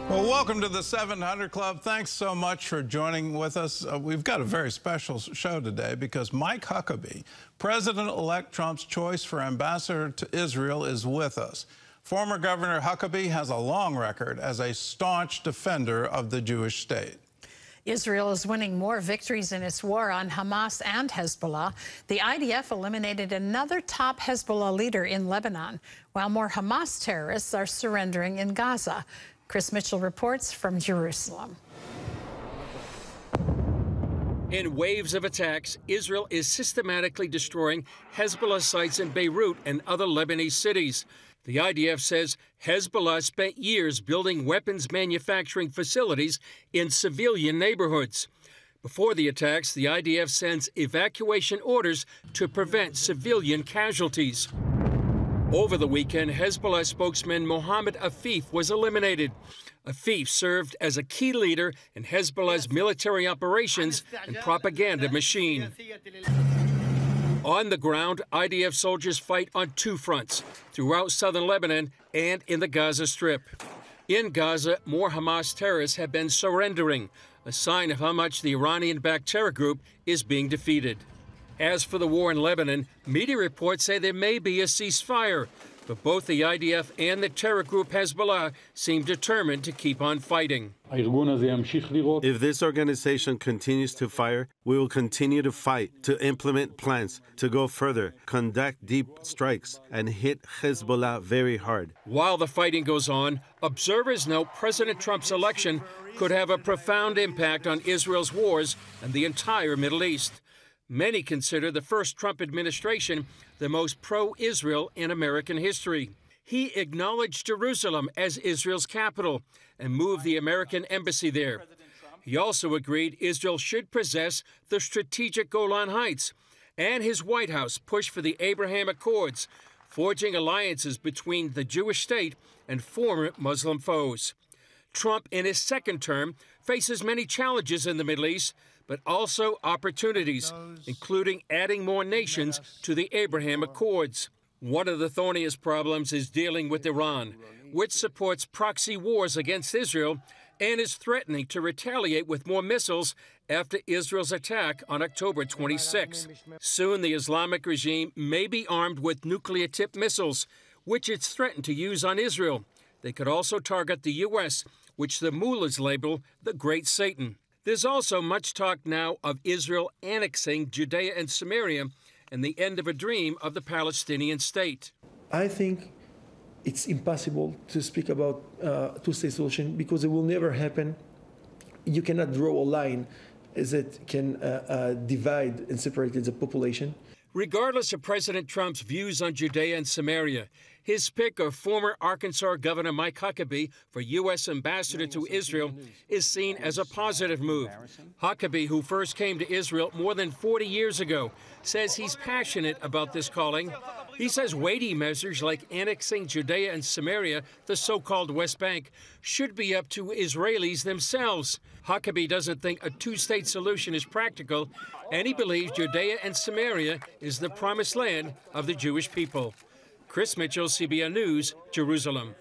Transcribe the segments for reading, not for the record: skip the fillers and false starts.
Well, welcome to the 700 Club. Thanks so much for joining with us. We've got a very special show today because Mike Huckabee, President-elect Trump's choice for ambassador to Israel, is with us. Former Governor Huckabee has a long record as a staunch defender of the Jewish state. Israel is winning more victories in its war on Hamas and Hezbollah. The IDF eliminated another top Hezbollah leader in Lebanon, while more Hamas terrorists are surrendering in Gaza. Chris Mitchell reports from Jerusalem. In waves of attacks, Israel is systematically destroying Hezbollah sites in Beirut and other Lebanese cities. The IDF says Hezbollah spent years building weapons manufacturing facilities in civilian neighborhoods. Before the attacks, the IDF sends evacuation orders to prevent civilian casualties. Over the weekend, Hezbollah spokesman Mohammed Afif was eliminated. Afif served as a key leader in Hezbollah's military operations and propaganda machine. On the ground, IDF soldiers fight on two fronts, throughout southern Lebanon and in the Gaza Strip. In Gaza, more Hamas terrorists have been surrendering, a sign of how much the Iranian-backed terror group is being defeated. As for the war in Lebanon, media reports say there may be a ceasefire, but both the IDF and the terror group Hezbollah seem determined to keep on fighting. If this organization continues to fire, we will continue to fight, to implement plans, to go further, conduct deep strikes, and hit Hezbollah very hard. While the fighting goes on, observers note President Trump's election could have a profound impact on Israel's wars and the entire Middle East. Many consider the first Trump administration the most pro-Israel in American history. He acknowledged Jerusalem as Israel's capital and moved the American embassy there. He also agreed Israel should possess the strategic Golan Heights, and his White House pushed for the Abraham Accords, forging alliances between the Jewish state and former Muslim foes. Trump, in his second term, faces many challenges in the Middle East, but also opportunities, including adding more nations to the Abraham Accords. One of the thorniest problems is dealing with Iran, which supports proxy wars against Israel and is threatening to retaliate with more missiles after Israel's attack on October 26. Soon the Islamic regime may be armed with nuclear-tipped missiles, which it's threatened to use on Israel. They could also target the U.S., which the mullahs label the Great Satan. There's also much talk now of Israel annexing Judea and Samaria and the end of a dream of the Palestinian state. I think it's impossible to speak about two-state solution because it will never happen. You cannot draw a line that can divide and separate the population. Regardless of President Trump's views on Judea and Samaria, his pick of former Arkansas Governor Mike Huckabee for U.S. ambassador to Israel is seen as a positive move. Huckabee, who first came to Israel more than 40 years ago, says he's passionate about this calling. He says weighty measures like annexing Judea and Samaria, the so-called West Bank, should be up to Israelis themselves. Huckabee doesn't think a two-state solution is practical, and he believes Judea and Samaria is the promised land of the Jewish people. Chris Mitchell, CBN News, Jerusalem.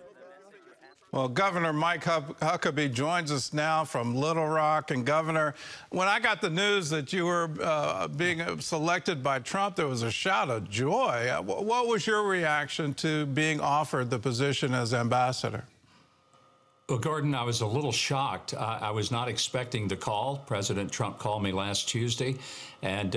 Well, Governor Mike Huckabee joins us now from Little Rock. And Governor, when I got the news that you were being selected by Trump, there was a shout of joy. What was your reaction to being offered the position as ambassador? Well, Gordon, I was a little shocked. I was not expecting the call. President Trump called me last Tuesday, and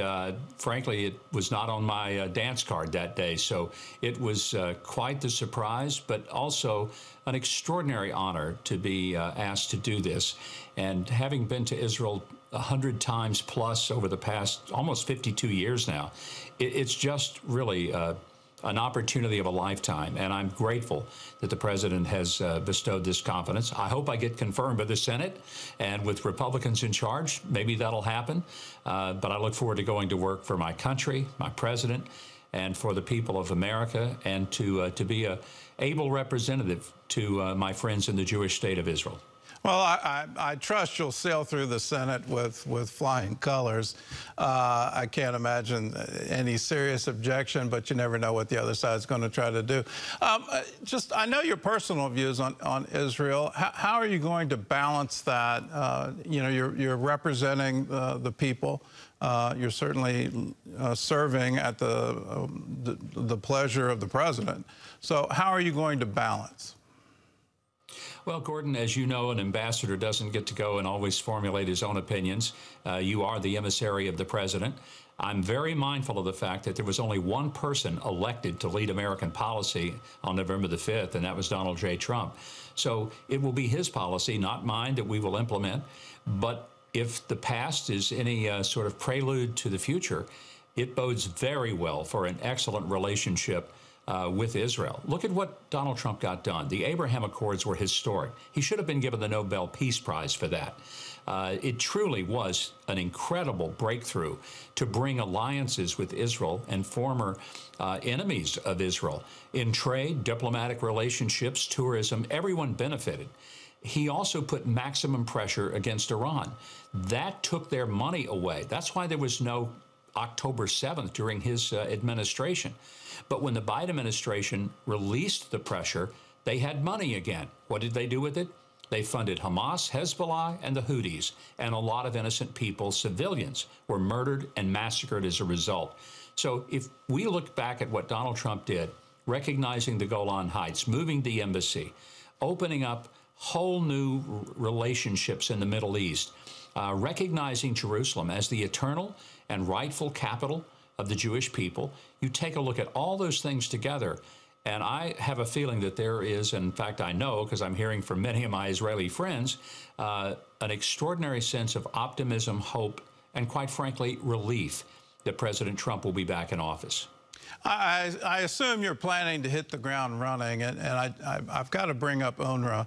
frankly, it was not on my dance card that day. So it was quite the surprise, but also an extraordinary honor to be asked to do this. And having been to Israel 100 times plus over the past almost 52 years now, it's just really an opportunity of a lifetime, and I'm grateful that the president has bestowed this confidence. I hope I get confirmed by the Senate, and with Republicans in charge, maybe that'll happen. But I look forward to going to work for my country, my president, and for the people of America, and to be an able representative to my friends in the Jewish state of Israel. Well, I trust you'll sail through the Senate with flying colors. I can't imagine any serious objection, but you never know what the other side's going to try to do. I know your personal views on Israel. How are you going to balance that? You know, you're representing the people. You're certainly serving at the pleasure of the president. So how are you going to balance? Well, Gordon, as you know, an ambassador doesn't get to go and always formulate his own opinions. You are the emissary of the president. I'm very mindful of the fact that there was only one person elected to lead American policy on November the 5th, and that was Donald J. Trump. So it will be his policy, not mine, that we will implement. But if the past is any sort of prelude to the future, it bodes very well for an excellent relationship with Israel. Look at what Donald Trump got done. The Abraham Accords were historic. He should have been given the Nobel Peace Prize for that. It truly was an incredible breakthrough to bring alliances with Israel and former enemies of Israel. In trade, diplomatic relationships, tourism, everyone benefited. He also put maximum pressure against Iran. That took their money away. That's why there was no October 7th during his administration. But when the Biden administration released the pressure, they had money again. What did they do with it? They funded Hamas, Hezbollah, and the Houthis, and a lot of innocent people, civilians, were murdered and massacred as a result. So if we look back at what Donald Trump did, recognizing the Golan Heights, moving the embassy, opening up whole new relationships in the Middle East, recognizing Jerusalem as the eternal and rightful capital of the Jewish people, you take a look at all those things together, and I have a feeling that there is, in fact I know because I'm hearing from many of my Israeli friends, an extraordinary sense of optimism, hope, and quite frankly, relief that President Trump will be back in office. I assume you're planning to hit the ground running, and I've got to bring up UNRWA.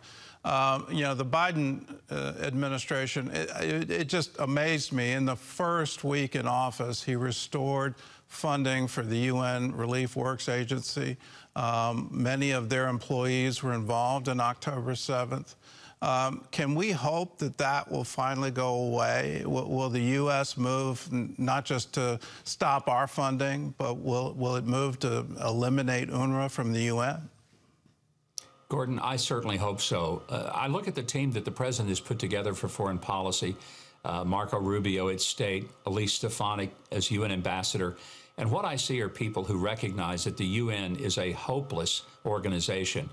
You know, the Biden administration, it just amazed me. In the first week in office, he restored funding for the UN Relief Works Agency. Many of their employees were involved in October 7th. Can we hope that that will finally go away? Will the U.S. move not just to stop our funding, but will it move to eliminate UNRWA from the UN? Gordon, I certainly hope so. I look at the team that the president has put together for foreign policy, Marco Rubio at State, Elise Stefanik as UN ambassador, and what I see are people who recognize that the UN is a hopeless organization.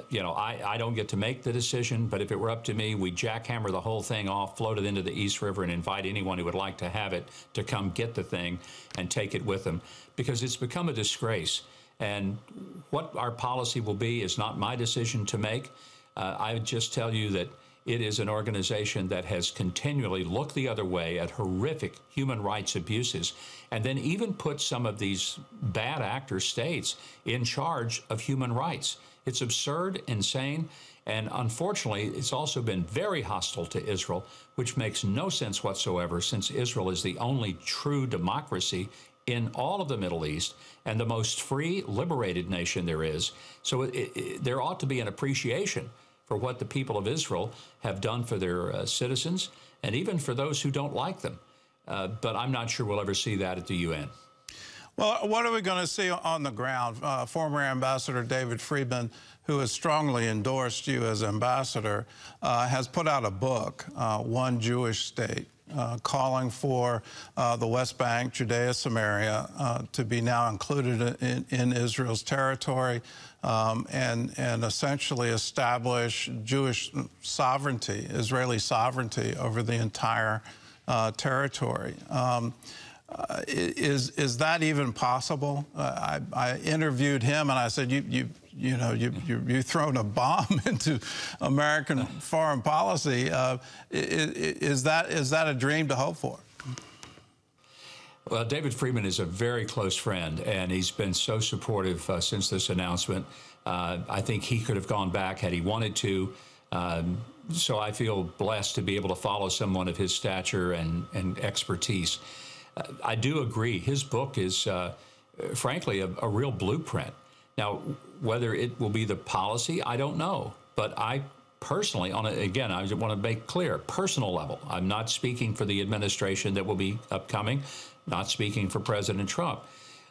You know, I don't get to make the decision, but if it were up to me, we'd jackhammer the whole thing off, float it into the East River, and invite anyone who would like to have it to come get the thing and take it with them, because it's become a disgrace. And what our policy will be is not my decision to make. I would just tell you that it is an organization that has continually looked the other way at horrific human rights abuses, and then even put some of these bad actor states in charge of human rights. It's absurd, insane, and unfortunately, it's also been very hostile to Israel, which makes no sense whatsoever, since Israel is the only true democracy in all of the Middle East and the most free, liberated nation there is. So there ought to be an appreciation for what the people of Israel have done for their citizens, and even for those who don't like them. But I'm not sure we'll ever see that at the UN. Well, what are we going to see on the ground? Former Ambassador David Friedman, who has strongly endorsed you as ambassador, has put out a book, One Jewish State, calling for the West Bank, Judea, Samaria, to be now included in Israel's territory and essentially establish Jewish sovereignty, Israeli sovereignty over the entire territory. Is that even possible? I interviewed him and I said, you've thrown a bomb into American foreign policy. Is that a dream to hope for? Well, David Friedman is a very close friend, and he's been so supportive since this announcement. I think he could have gone back had he wanted to. So I feel blessed to be able to follow someone of his stature and expertise. I do agree. His book is, frankly, a real blueprint. Now, whether it will be the policy, I don't know. But I personally, again, I want to make clear, personal level. I'm not speaking for the administration that will be upcoming, not speaking for President Trump.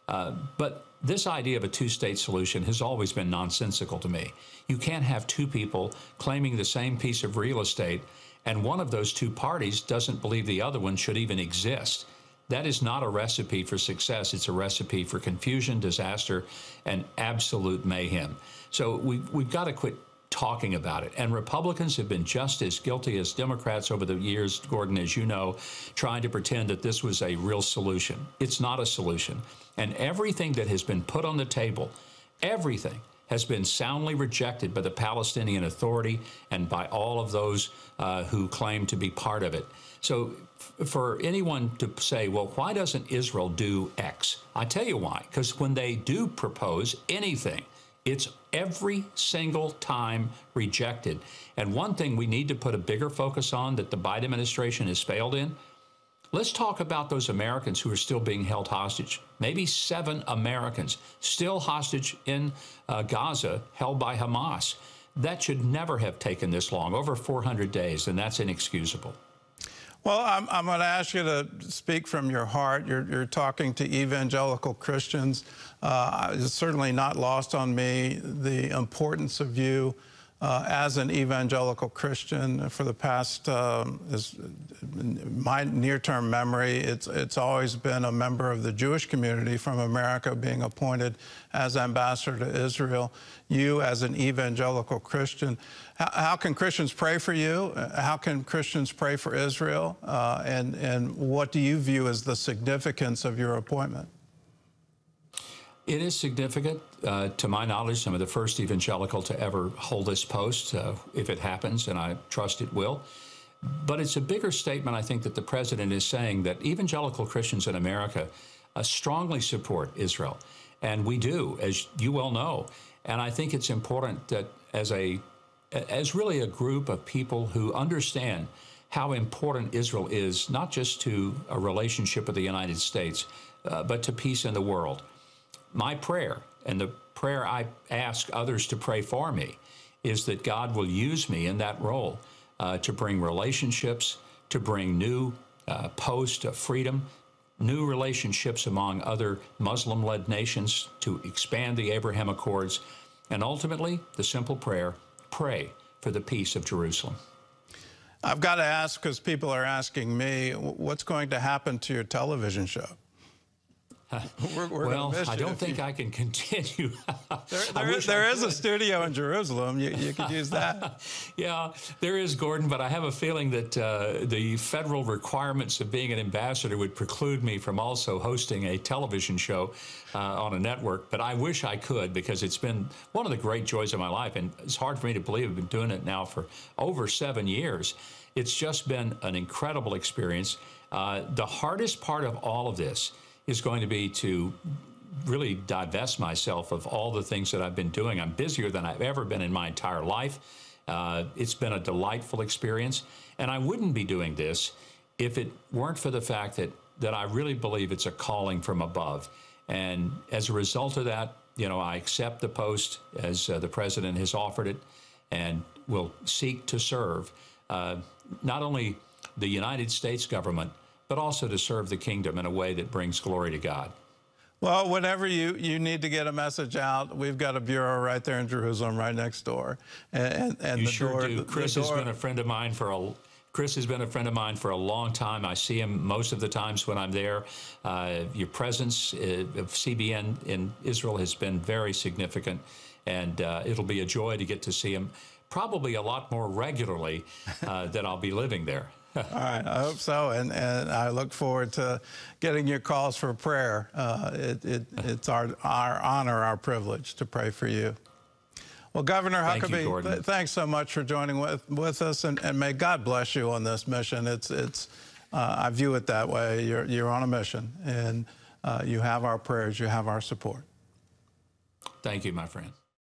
But this idea of a two-state solution has always been nonsensical to me. You can't have two people claiming the same piece of real estate, and one of those two parties doesn't believe the other one should even exist. That is not a recipe for success. It's a recipe for confusion, disaster, and absolute mayhem. So we've got to quit talking about it. And Republicans have been just as guilty as Democrats over the years, Gordon, as you know, trying to pretend that this was a real solution. It's not a solution. And everything that has been put on the table, everything has been soundly rejected by the Palestinian Authority and by all of those who claim to be part of it. So for anyone to say, well, why doesn't Israel do X? I tell you why. Because when they do propose anything, it's every single time rejected. And one thing we need to put a bigger focus on that the Biden administration has failed in, let's talk about those Americans who are still being held hostage. Maybe 7 Americans still hostage in Gaza, held by Hamas. That should never have taken this long, over 400 days, and that's inexcusable. Well, I'm going to ask you to speak from your heart. You're talking to evangelical Christians. It's certainly not lost on me the importance of you as an evangelical Christian. For the past, my near-term memory, it's always been a member of the Jewish community from America being appointed as ambassador to Israel. You as an evangelical Christian, how can Christians pray for you? How can Christians pray for Israel? And what do you view as the significance of your appointment? It is significant. To my knowledge, I'm the first evangelical to ever hold this post, if it happens, and I trust it will. But it's a bigger statement, I think, that the president is saying that evangelical Christians in America strongly support Israel. And we do, as you well know. And I think it's important that as really a group of people who understand how important Israel is, not just to a relationship with the United States, but to peace in the world. My prayer, and the prayer I ask others to pray for me, is that God will use me in that role to bring relationships, to bring new posts of freedom, new relationships among other Muslim-led nations, to expand the Abraham Accords, and ultimately, the simple prayer, pray for the peace of Jerusalem. I've got to ask, because people are asking me, what's going to happen to your television show? Well, I don't think I can continue. There is a studio in Jerusalem. You could use that. Yeah, there is, Gordon, but I have a feeling that the federal requirements of being an ambassador would preclude me from also hosting a television show on a network. But I wish I could, because it's been one of the great joys of my life. And it's hard for me to believe I've been doing it now for over 7 years. It's just been an incredible experience. The hardest part of all of this is going to be to really divest myself of all the things that I've been doing. I'm busier than I've ever been in my entire life. It's been a delightful experience. And I wouldn't be doing this if it weren't for the fact that I really believe it's a calling from above. And as a result of that, you know, I accept the post as the president has offered it, and will seek to serve not only the United States government, but also to serve the kingdom in a way that brings glory to God. Well, whenever you need to get a message out, we've got a bureau right there in Jerusalem, right next door. And you sure do. Chris has been a friend of mine for a long time. I see him most of the times when I'm there. Your presence of CBN in Israel has been very significant, and it'll be a joy to get to see him probably a lot more regularly that I'll be living there. All right, I hope so, and I look forward to getting your calls for prayer. It's our honor, our privilege to pray for you. Well, Governor Huckabee, thanks so much for joining with us, and may God bless you on this mission. I view it that way. You're on a mission, and you have our prayers, you have our support. Thank you, my friend.